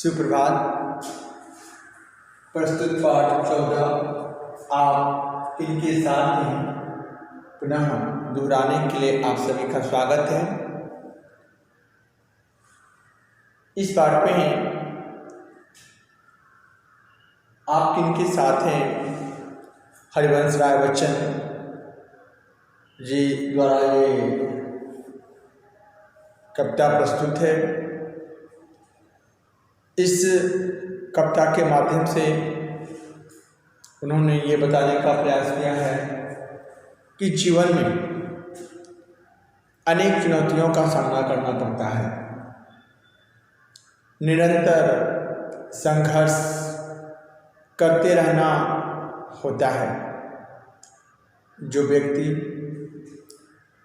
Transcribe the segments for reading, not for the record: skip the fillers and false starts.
सुप्रभात। प्रस्तुत पाठ 14 आप इनके साथ ही पुनः दोहराने के लिए आप सभी का स्वागत है। इस पाठ में आप किनके साथ हैं? हरिवंश राय बच्चन जी द्वारा ये कविता प्रस्तुत है। इस कविता के माध्यम से उन्होंने ये बताने का प्रयास किया है कि जीवन में अनेक चुनौतियों का सामना करना पड़ता है। निरंतर संघर्ष करते रहना होता है। जो व्यक्ति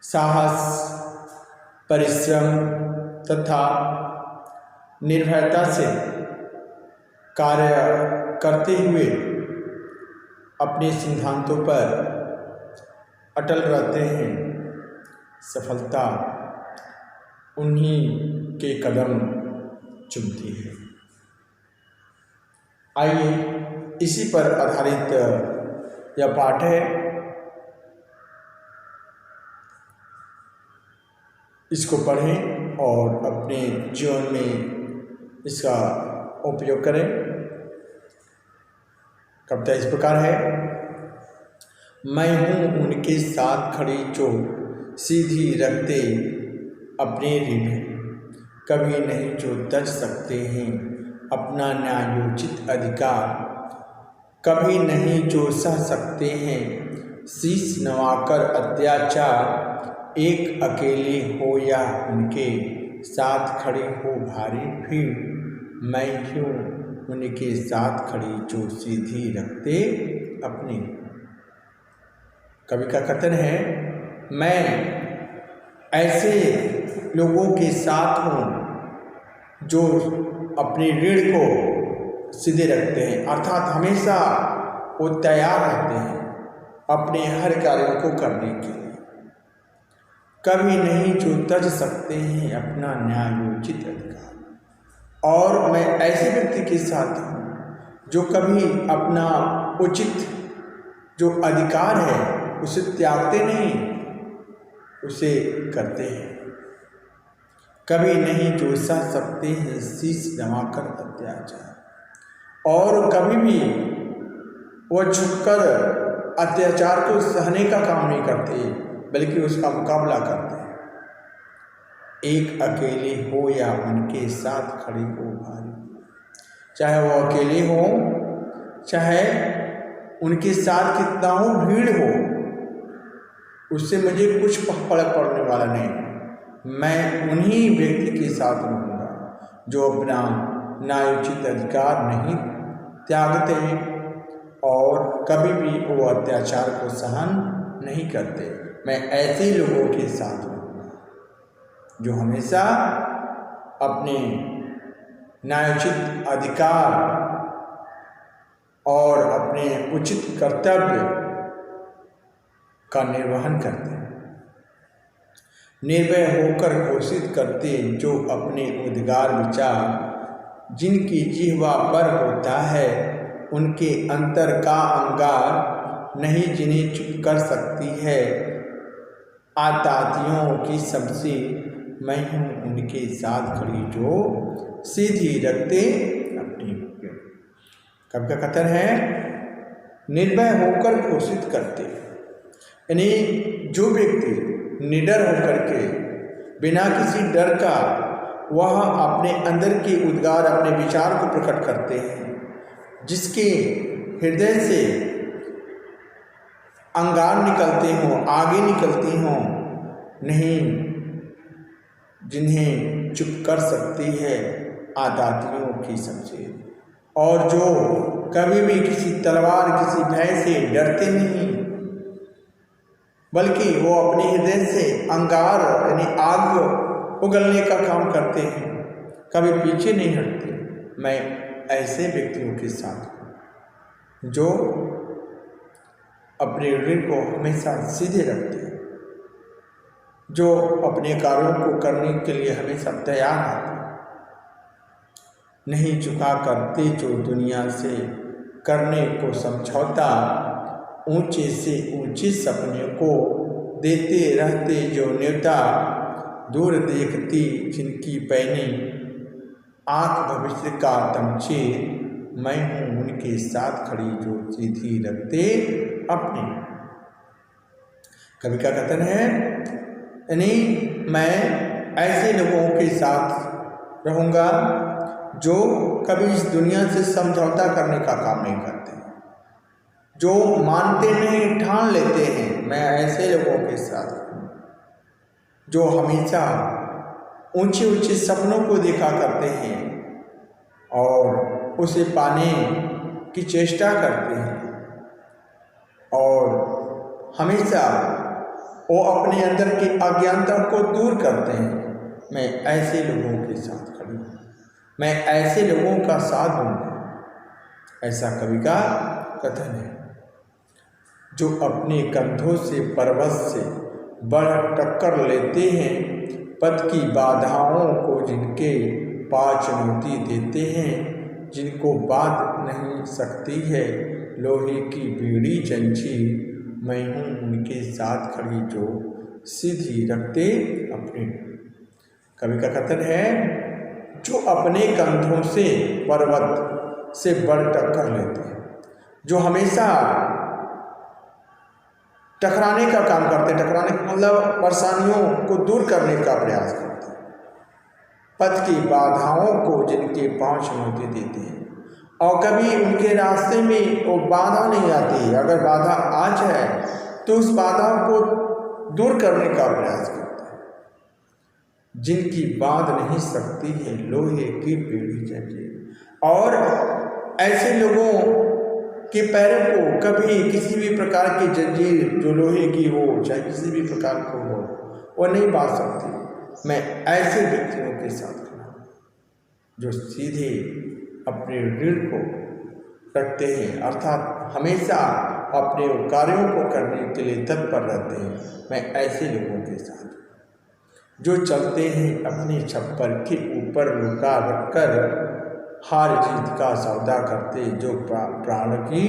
साहस, परिश्रम तथा निर्भयता से कार्य करते हुए अपने सिद्धांतों पर अटल रहते हैं, सफलता उन्हीं के कदम चुमती है। आइए इसी पर आधारित यह पाठ है। इसको पढ़ें और अपने जीवन में इसका उपयोग करें। कविता इस प्रकार है। मैं हूँ उनके साथ खड़ी जो सीधी रखते अपने रीढ़, कभी नहीं जो तज सकते हैं अपना न्यायोचित अधिकार, कभी नहीं जो सह सकते हैं शीश नवाकर अत्याचार, एक अकेले हो या उनके साथ खड़ी हो भारी भीड़, मैं हूँ उनके साथ खड़ी जो सीधी रखते अपने। कवि का कथन है, मैं ऐसे लोगों के साथ हूँ जो अपनी रीढ़ को सीधे रखते हैं, अर्थात हमेशा वो तैयार रहते हैं अपने हर कार्यों को करने के लिए, कभी नहीं जो तज सकते हैं अपना न्यायोचित अधिकार। और मैं ऐसे व्यक्ति के साथ हूँ जो कभी अपना उचित जो अधिकार है उसे त्यागते नहीं, उसे करते हैं। कभी नहीं जो सह सकते हैं शीश नवाकर अत्याचार, और कभी भी वह झुककर अत्याचार को सहने का काम नहीं करते, बल्कि उसका मुकाबला करते हैं। एक अकेले हो या उनके साथ खड़ी हो भारी, चाहे वो अकेले हो चाहे उनके साथ कितना हो भीड़ हो, उससे मुझे कुछ फर्क पड़ने वाला नहीं। मैं उन्हीं व्यक्ति के साथ रहूँगा जो अपना न्यायोचित अधिकार नहीं त्यागते और कभी भी वो अत्याचार को सहन नहीं करते। मैं ऐसे लोगों के साथ रहूँगा जो हमेशा अपने न्यायोचित अधिकार और अपने उचित कर्तव्य का निर्वहन करते हैं, निर्भय होकर घोषित करते जो अपने उद्गार विचार, जिनकी जिह्वा पर होता है उनके अंतर का अंगार, नहीं जिन्हें चुप कर सकती है आतातियों की शमशीर, मैं हूँ उनके साथ खड़ी जो सीधी रखते अपनी। कवि का कथन है, निर्भय होकर घोषित करते, यानी जो व्यक्ति निडर होकर के बिना किसी डर का वह अपने अंदर के उद्गार, अपने विचार को प्रकट करते हैं, जिसके हृदय से अंगार निकलते हों, आगे निकलती हों, नहीं जिन्हें चुप कर सकती है आदातियों की शमशीर, और जो कभी भी किसी तलवार, किसी भय से डरते नहीं, बल्कि वो अपने हृदय से अंगार यानी आग उगलने का काम करते हैं, कभी पीछे नहीं हटते। मैं ऐसे व्यक्तियों के साथ हूँ जो अपने रीढ़ को हमेशा सीधे रखते हैं, जो अपने कार्यों को करने के लिए हमेशा तैयार रहते हैं। नहीं चुका करते जो दुनिया से करने को समझौता, ऊंचे से ऊंचे सपने को देते रहते जो न्योता, दूर देखती जिनकी पैनी आँख भविष्य का तमचीर, मैं हूँ उनके साथ खड़ी जो सीधी रखते अपनी। कवि का कथन है, यानी मैं ऐसे लोगों के साथ रहूँगा जो कभी इस दुनिया से समझौता करने का काम नहीं करते, जो मानते नहीं ठान लेते हैं। मैं ऐसे लोगों के साथ जो हमेशा ऊंचे ऊंचे सपनों को देखा करते हैं और उसे पाने की चेष्टा करते हैं और हमेशा वो अपने अंदर की अज्ञानता को दूर करते हैं। मैं ऐसे लोगों के साथ खड़ी हूँ, मैं ऐसे लोगों का साथ दूंगा, ऐसा कवि का कथन है। जो अपने कंधों से पर्वत से बढ़ टक्कर लेते हैं, पथ की बाधाओं को जिनके पाँव चुनौती देते हैं, जिनको बांध नहीं सकती है लोहे की बीड़ी जंजीर, मैं हूँ उनके साथ खड़ी जो सीधी रखते अपने। कवि का कथन है, जो अपने कंधों से पर्वत से बढ़ टक्कर लेते हैं, जो हमेशा टकराने का काम करते हैं, टकराने का मतलब परेशानियों को दूर करने का प्रयास करते हैं, पथ की बाधाओं को जिनके पाँव चुनौती देते हैं और कभी उनके रास्ते में वो बाधा नहीं आती। अगर बाधा आ जाए तो उस बाधा को दूर करने का प्रयास करते हैं, जिनकी बांध नहीं सकती है लोहे की बीड़ी जंजीर। और ऐसे लोगों के पैरों को कभी किसी भी प्रकार की जंजीर जो लोहे की हो, चाहे किसी भी प्रकार को हो, वो नहीं बांध सकती। मैं ऐसे व्यक्तियों के साथ खड़ा हूँ जो सीधे अपने रीढ़ को रखते हैं, अर्थात हमेशा अपने कार्यों को करने के लिए तत्पर रहते हैं। मैं ऐसे लोगों के साथ जो चलते हैं अपने छप्पर के ऊपर लुका रखकर, हार जीत का सौदा करते, जो प्राण की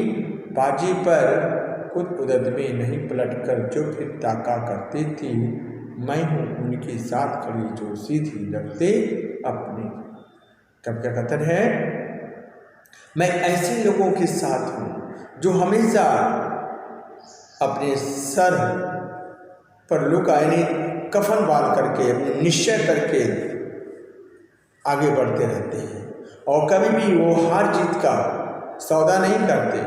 बाजी पर खुद उदद में नहीं पलटकर जो फिर ताका करते थे, मैं हूँ उनके साथ खड़ी जो सीधी रखते अपने। कब क्या कथन है, मैं ऐसे लोगों के साथ हूँ जो हमेशा अपने सर पर लुका यानी कफन बांध करके अपने निश्चय करके आगे बढ़ते रहते हैं और कभी भी वो हार जीत का सौदा नहीं करते।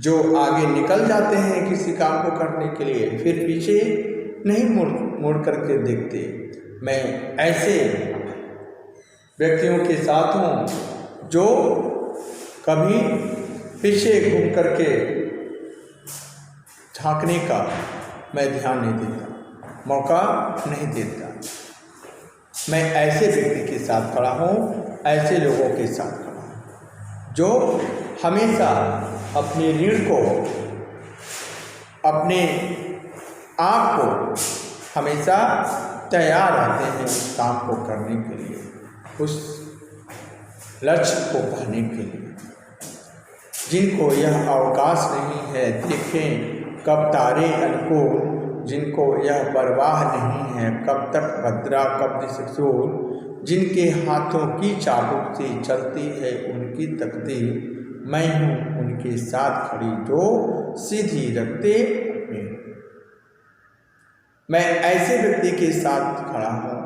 जो आगे निकल जाते हैं किसी काम को करने के लिए, फिर पीछे नहीं मुड़ करके देखते। मैं ऐसे व्यक्तियों के साथ हूँ जो कभी पीछे घूम करके झांकने का मैं ध्यान नहीं देता, मौका नहीं देता। मैं ऐसे व्यक्ति के साथ खड़ा हूँ, ऐसे लोगों के साथ खड़ा हूँ जो हमेशा अपनी रीढ़ को, अपने आप को हमेशा तैयार रहते हैं उस काम को करने के लिए, उस लक्ष्य को पाने के लिए। जिनको यह अवकाश नहीं है देखें कब तारे अनुकूल, जिनको यह परवाह नहीं है कब तक भद्रा कब दिशसूल, जिनके हाथों की चाबुक से चलती है उनकी तकदीर, मैं हूँ उनके साथ खड़ी जो सीधी रखते अपने। मैं ऐसे व्यक्ति के साथ खड़ा हूँ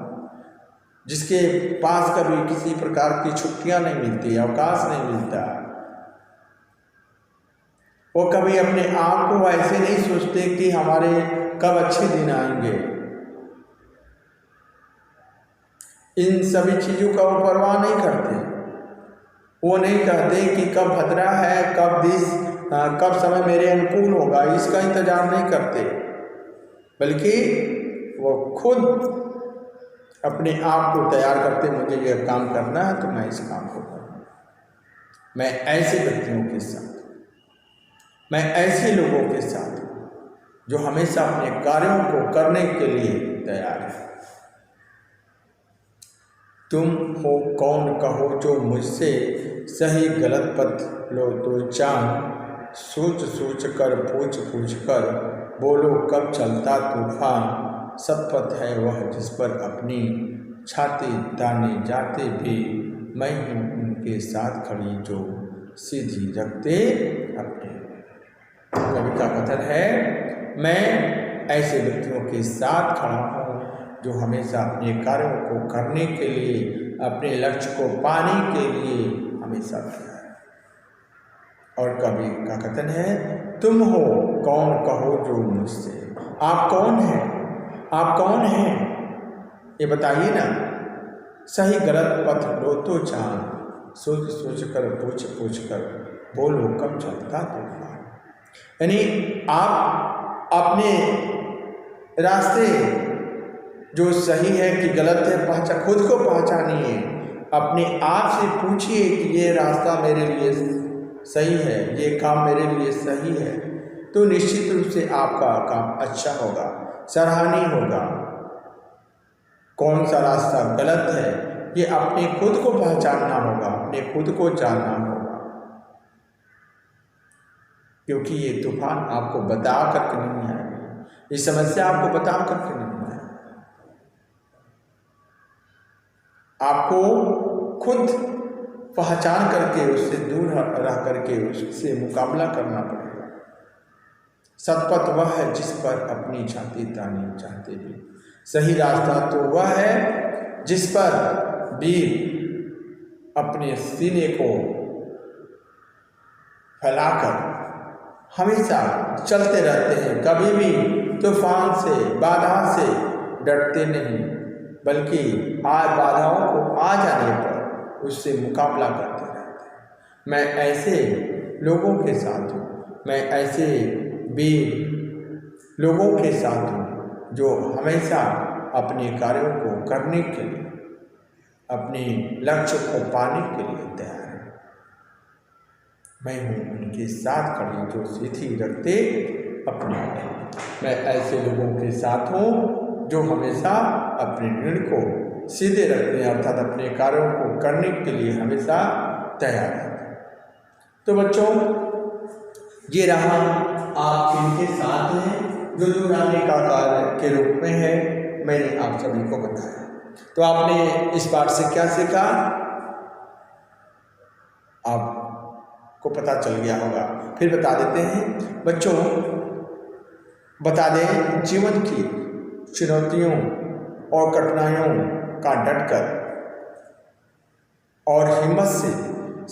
जिसके पास कभी किसी प्रकार की छुट्टियाँ नहीं मिलती, अवकाश नहीं मिलता। वो कभी अपने आप को ऐसे नहीं सोचते कि हमारे कब अच्छे दिन आएंगे। इन सभी चीज़ों का वो परवाह नहीं करते। वो नहीं कहते कि कब भद्रा है, कब समय मेरे अनुकूल होगा, इसका इंतजार नहीं करते, बल्कि वो खुद अपने आप को तैयार करते, मुझे यह काम करना है तो मैं इस काम को करूँ। मैं ऐसे व्यक्तियों के साथ, मैं ऐसे लोगों के साथ जो हमेशा अपने कार्यों को करने के लिए तैयार है। तुम हो कौन कहो जो मुझसे सही गलत पथ लो तो जान, सोच सोच कर पूछ पूछ कर बोलो कब चलता तूफान। सतपथ है वह जिस पर अपनी छाती ताने जाते भी, मैं हूँ उनके साथ खड़ी जो सीधी रखते अपने। कवि का कथन है, मैं ऐसे व्यक्तियों के साथ खड़ा हूँ जो हमेशा अपने कार्यों को करने के लिए, अपने लक्ष्य को पाने के लिए हमेशा तैयार है। और कवि का कथन है, तुम हो कौन कहो जो मुझसे। आप कौन हैं? आप कौन हैं ये बताइए ना। सही गलत पथ लो तो जान, सोच सोच कर पूछ पूछ कर बोलो कब चलता तूफान। यानी आप अपने रास्ते जो सही है कि गलत है खुद को पहचानिए। अपने आप से पूछिए कि ये रास्ता मेरे लिए सही है, ये काम मेरे लिए सही है, तो निश्चित रूप से आपका काम अच्छा होगा, सराहनीय होगा। कौन सा रास्ता गलत है ये अपने खुद को पहचानना होगा, अपने खुद को जानना होगा, क्योंकि ये तूफान आपको बता करके नहीं आएगा, ये समस्या आपको बता करके नहीं आएगी। आपको खुद पहचान करके उससे दूर रह करके उससे मुकाबला करना पड़ेगा। सतपथ वह है जिस पर अपनी छाती तानी चाहते भी, सही रास्ता तो वह है जिस पर वीर अपने सीने को फैलाकर हमेशा चलते रहते हैं, कभी भी तूफान से बाधा से डरते नहीं, बल्कि बाधाओं को आ जाने पर उससे मुकाबला करते रहते हैं। मैं ऐसे लोगों के साथ हूँ, मैं ऐसे वीर लोगों के साथ हूँ जो हमेशा अपने कार्यों को करने के लिए, अपने लक्ष्य को पाने के लिए तैयार है। मैं हूँ उनके साथ खड़ी जो सीधी रखते अपने। मैं ऐसे लोगों के साथ हूँ जो हमेशा अपने ऋण को सीधे रखते हैं, अर्थात अपने कार्यों को करने के लिए हमेशा तैयार है। तो बच्चों, ये रहा आप किनके साथ हैं जो जुड़ाने का कार्य के रूप में है, मैंने आप सभी को बताया। तो आपने इस पाठ से क्या सीखा आपको पता चल गया होगा। फिर बता देते हैं बच्चों, बता दें जीवन की चुनौतियों और कठिनाइयों का डटकर और हिम्मत से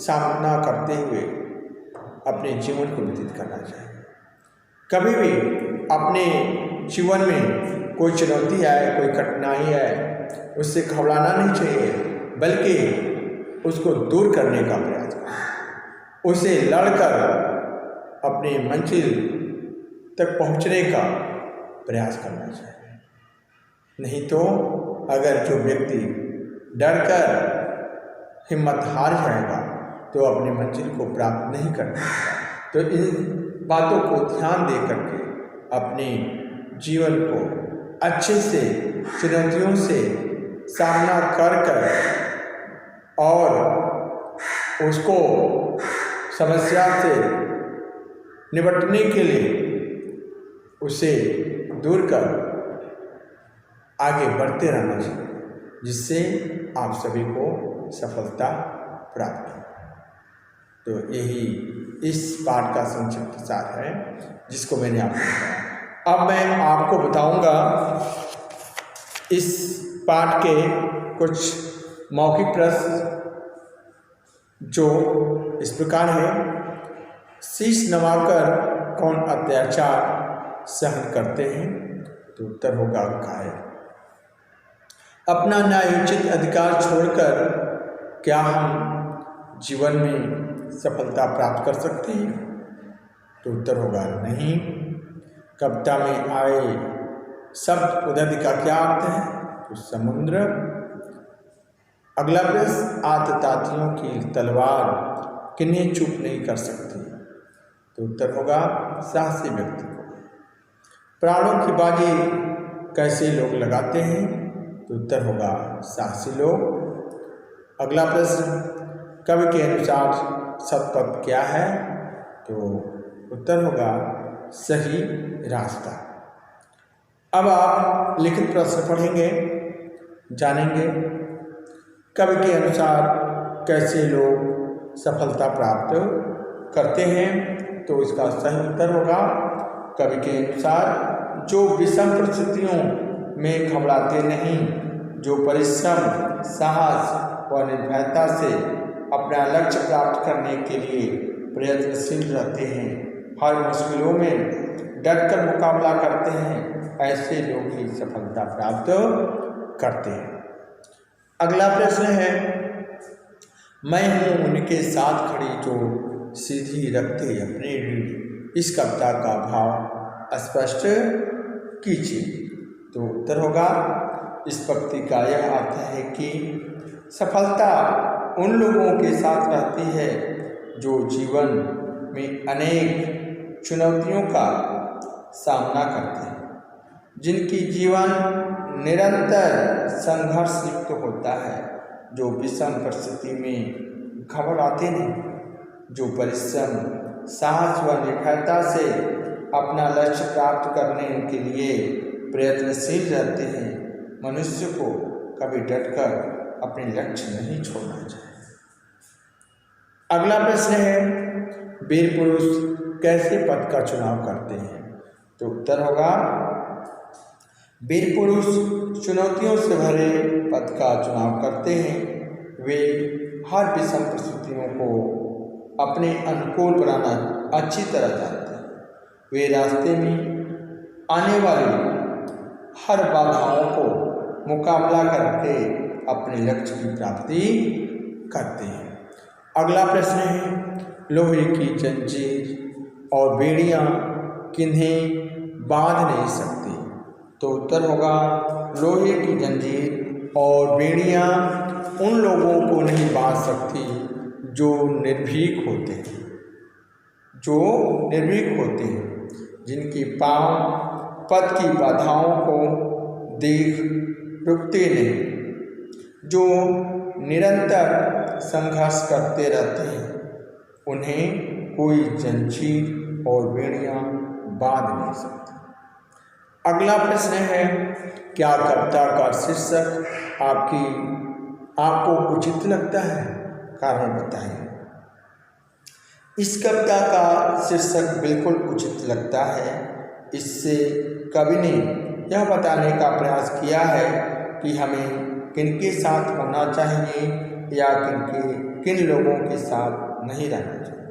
सामना करते हुए अपने जीवन को व्यतीत करना चाहिए। कभी भी अपने जीवन में कोई चुनौती आए, कोई कठिनाई आए, उससे घबराना नहीं चाहिए, बल्कि उसको दूर करने का प्रयास करें, उसे लड़कर अपनी मंजिल तक पहुंचने का प्रयास करना चाहिए। नहीं तो अगर जो व्यक्ति डरकर हिम्मत हार जाएगा तो अपनी मंजिल को प्राप्त नहीं कर पाएगा। तो इन बातों को ध्यान दे करके अपने जीवन को अच्छे से चुनौतियों से सामना कर और उसको समस्या से निपटने के लिए उसे दूर कर आगे बढ़ते रहना चाहिए, जिससे आप सभी को सफलता प्राप्त हो। तो यही इस पाठ का संक्षिप्त सार है जिसको मैंने आपको बताया। अब मैं आपको बताऊंगा इस पाठ के कुछ मौखिक प्रश्न जो इस प्रकार है। शीश नवाकर कौन अत्याचार सहन करते हैं? तो उत्तर होगा कायर। अपना न्यायोचित अधिकार छोड़कर क्या हम जीवन में सफलता प्राप्त कर सकते हैं? तो उत्तर होगा नहीं। कविता में आए शब्द उदधि का क्या अर्थ है? तो समुद्र। अगला प्रश्न, आततातियों की तलवार किन्हें चुप नहीं कर सकती? तो उत्तर होगा साहसी व्यक्ति को। प्राणों की बाजी कैसे लोग लगाते हैं? तो उत्तर होगा साहसी लोग। अगला प्रश्न, कवि के अनुसार सतपथ क्या है? तो उत्तर होगा सही रास्ता। अब आप लिखित प्रश्न पढ़ेंगे, जानेंगे कवि के अनुसार कैसे लोग सफलता प्राप्त करते हैं। तो इसका सही उत्तर होगा, कवि के अनुसार जो विषम परिस्थितियों में घबराते नहीं, जो परिश्रम, साहस व निर्भयता से अपना लक्ष्य प्राप्त करने के लिए प्रयत्नशील रहते हैं, हर मुश्किलों में डटकर मुकाबला करते हैं, ऐसे लोग ही सफलता प्राप्त करते हैं। अगला प्रश्न है, मैं हूँ उनके साथ खड़ी जो सीधी रखते अपनी रीढ़। इस कविता का भाव स्पष्ट कीजिए। तो उत्तर होगा, इस पंक्ति का यह अर्थ है कि सफलता उन लोगों के साथ रहती है जो जीवन में अनेक चुनौतियों का सामना करते हैं, जिनकी जीवन निरंतर संघर्ष युक्त होता है, जो विषम परिस्थिति में घबराते नहीं, जो परिश्रम, साहस व निर्भयता से अपना लक्ष्य प्राप्त करने के लिए प्रयत्नशील रहते हैं। मनुष्य को कभी डटकर अपने लक्ष्य नहीं छोड़ना चाहिए। अगला प्रश्न है, वीर पुरुष कैसे पद का चुनाव करते हैं? तो उत्तर होगा, वीर पुरुष चुनौतियों से भरे पद का चुनाव करते हैं। वे हर विषम परिस्थितियों को अपने अनुकूल बनाना अच्छी तरह जानते हैं। वे रास्ते में आने वाली हर बाधाओं को मुकाबला करके अपने लक्ष्य की प्राप्ति करते हैं। अगला प्रश्न है, लोहे की जंजीर और बेड़ियां किन्हें बांध नहीं सकती? तो उत्तर होगा, लोहे की जंजीर और बेड़ियां उन लोगों को नहीं बांध सकती जो निर्भीक होते हैं, जिनके पांव पथ की बाधाओं को देख रुकते नहीं, जो निरंतर संघर्ष करते रहते हैं, उन्हें कोई जंजीर और बेड़ियां बांध नहीं सकती। अगला प्रश्न है, क्या कविता का शीर्षक आपको उचित लगता है? कारण बताएं। इस कविता का शीर्षक बिल्कुल उचित लगता है। इससे कवि ने यह बताने का प्रयास किया है कि हमें किनके साथ होना चाहिए या किन लोगों के साथ नहीं रहना चाहिए।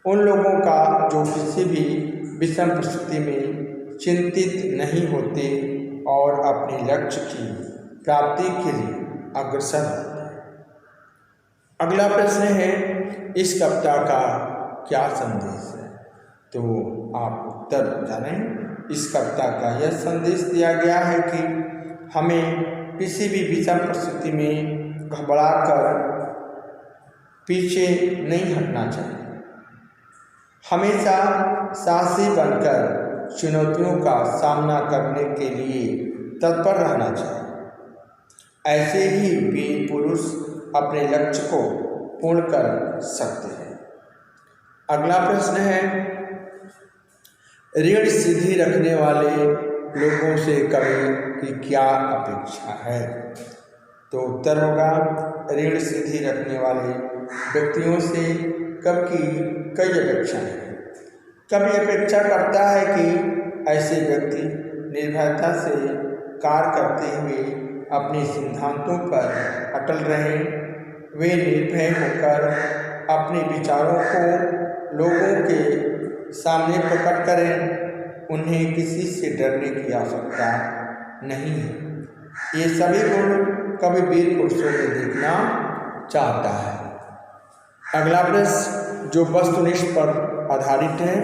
उन लोगों का जो किसी भी विषम परिस्थिति में चिंतित नहीं होते और अपने लक्ष्य की प्राप्ति के लिए अग्रसर होते हैं। अगला प्रश्न है, इस कविता का क्या संदेश है? तो आप उत्तर जानें। इस कविता का यह संदेश दिया गया है कि हमें किसी भी विषम परिस्थिति में घबराकर पीछे नहीं हटना चाहिए। हमेशा साहसी बनकर चुनौतियों का सामना करने के लिए तत्पर रहना चाहिए। ऐसे ही वीर पुरुष अपने लक्ष्य को पूर्ण कर सकते हैं। अगला प्रश्न है, रीढ़ सीधी रखने वाले लोगों से कवि की क्या अपेक्षा है? तो उत्तर होगा, रीढ़ सीधी रखने वाले व्यक्तियों से कवि की कई अपेक्षाएं हैं। कवि अपेक्षा करता है कि ऐसे व्यक्ति निर्भयता से कार्य करते हुए अपने सिद्धांतों पर अटल रहें। वे निर्भय होकर अपने विचारों को लोगों के सामने प्रकट करें। उन्हें किसी से डरने की आवश्यकता नहीं है। ये सभी गुण कवि वीर पुरुषों में देखना चाहता है। अगला प्रश्न जो वस्तुनिष्ठ पर आधारित है,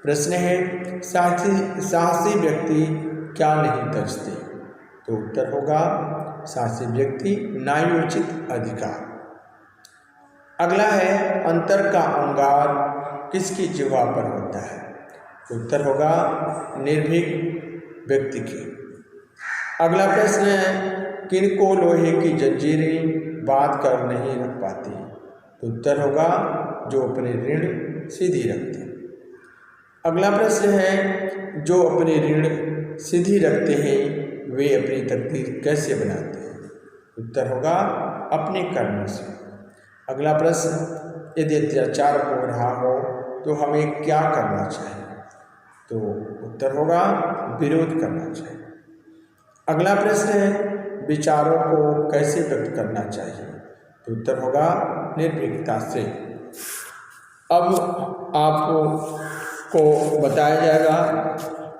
प्रश्न है, साहसी व्यक्ति क्या नहीं तजते? तो उत्तर होगा, साहसी व्यक्ति न्यायोचित अधिकार। अगला है, अंतर का अंगार किसकी जिह्वा पर होता है? उत्तर होगा, निर्भीक व्यक्ति की। अगला प्रश्न है, किनको लोहे की जंजीरें बांध कर नहीं रख पाती? तो उत्तर होगा जो अपने ऋण सीधी रखते हैं। अगला प्रश्न है, जो अपने ऋण सीधी रखते हैं वे अपनी तकदीर कैसे बनाते हैं? उत्तर होगा अपने कर्मों से। अगला प्रश्न, यदि अत्याचार हो रहा हो तो हमें क्या करना चाहिए? तो उत्तर होगा विरोध करना चाहिए। अगला प्रश्न है, विचारों को कैसे व्यक्त करना चाहिए? तो उत्तर होगा निर्भीकता से। अब आपको बताया जाएगा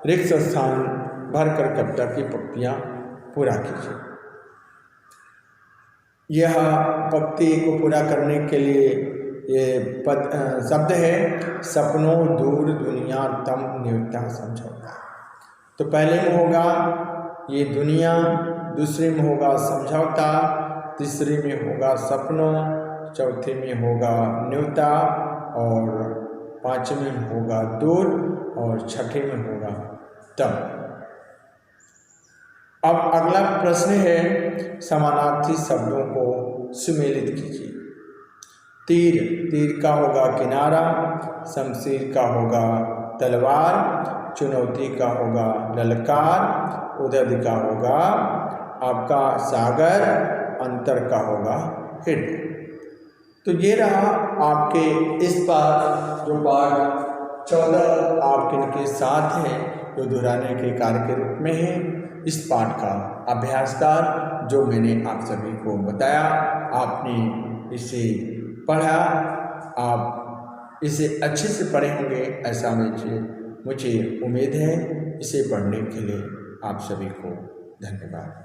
रिक्त स्थान भरकर कविता की पंक्तियाँ पूरा कीजिए। यह पंक्ति को पूरा करने के लिए ये शब्द है, सपनों दूर दुनिया तम न्योता समझौता। तो पहले में होगा ये दुनिया, दूसरे में होगा समझौता, तीसरे में होगा सपनों, चौथे में होगा न्योता और पांचवें में होगा दूर और छठे में होगा तम। अब अगला प्रश्न है, समानार्थी शब्दों को सुमेलित कीजिए। तीर, तीर का होगा किनारा, शमशीर का होगा तलवार, चुनौती का होगा ललकार, उदद का होगा आपका सागर, अंतर का होगा हृदय। तो ये रहा आपके इस बार जो पाठ 14 आपके इनके साथ हैं जो दोहराने के कार्य के रूप में है। इस पाठ का अभ्यासकार जो मैंने आप सभी को बताया, आपने इसे पढ़ा, आप इसे अच्छे से पढ़े होंगे ऐसा मुझे उम्मीद है। इसे पढ़ने के लिए आप सभी को धन्यवाद।